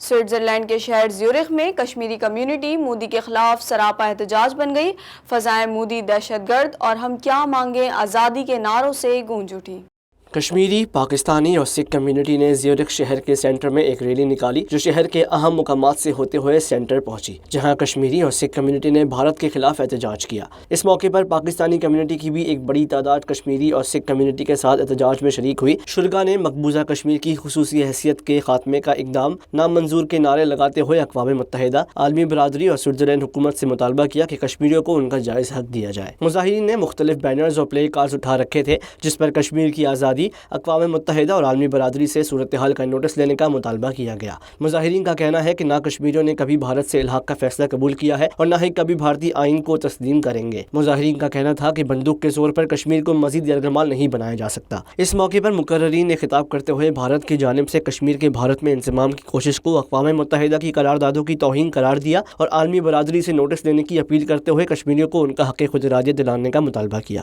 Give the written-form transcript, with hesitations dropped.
Switzerland کے شہر زیورخ میں کشمیری کمیونٹی مودی کے خلاف سراپا احتجاج بن گئی۔ فضائیں مودی دہشت گرد اور ہم کیا مانگیں آزادی کے نعروں سے گونج اٹھی۔ کشمیری، پاکستانی اور سکھ کمیونٹی نے زیورخ شہر کے سینٹر میں ایک ریلی نکالی جو شہر کے اہم مقامات سے ہوتے ہوئے سینٹر پہنچی، جہاں کشمیری اور سکھ کمیونٹی نے بھارت کے خلاف احتجاج کیا۔ اس موقع پر پاکستانی کمیونٹی کی بھی ایک بڑی تعداد کشمیری اور سکھ کمیونٹی کے ساتھ احتجاج میں شریک ہوئی۔ شرکاء نے مقبوضہ کشمیر کی خصوصی حیثیت کے خاتمے کا اقدام نامنظور کے نعرے لگاتے ہوئے اقوام متحدہ، عالمی برادری اور سوئٹزرلینڈ حکومت سے مطالبہ کیا کہ کشمیریوں کو ان کا جائز حق دیا جائے۔ مظاہرین نے مختلف بینرز اور پلے کارڈز اٹھا رکھے تھے جس پر کشمیر کی آزادی، اقوام متحدہ اور عالمی برادری سے صورتحال کا نوٹس لینے کا مطالبہ کیا گیا۔ مظاہرین کا کہنا ہے کہ نہ کشمیریوں نے کبھی بھارت سے الحاق کا فیصلہ قبول کیا ہے اور نہ ہی کبھی بھارتی آئین کو تسلیم کریں گے۔ مظاہرین کا کہنا تھا کہ بندوق کے زور پر کشمیر کو مزید یرغمال نہیں بنایا جا سکتا۔ اس موقع پر مقررین نے خطاب کرتے ہوئے بھارت کی جانب سے کشمیر کے بھارت میں انضمام کی کوشش کو اقوام متحدہ کی قراردادوں کی توہین قرار دیا اور عالمی برادری سے نوٹس لینے کی اپیل کرتے ہوئے کشمیریوں کو ان کا حق خود ارادیت دلانے کا مطالبہ کیا۔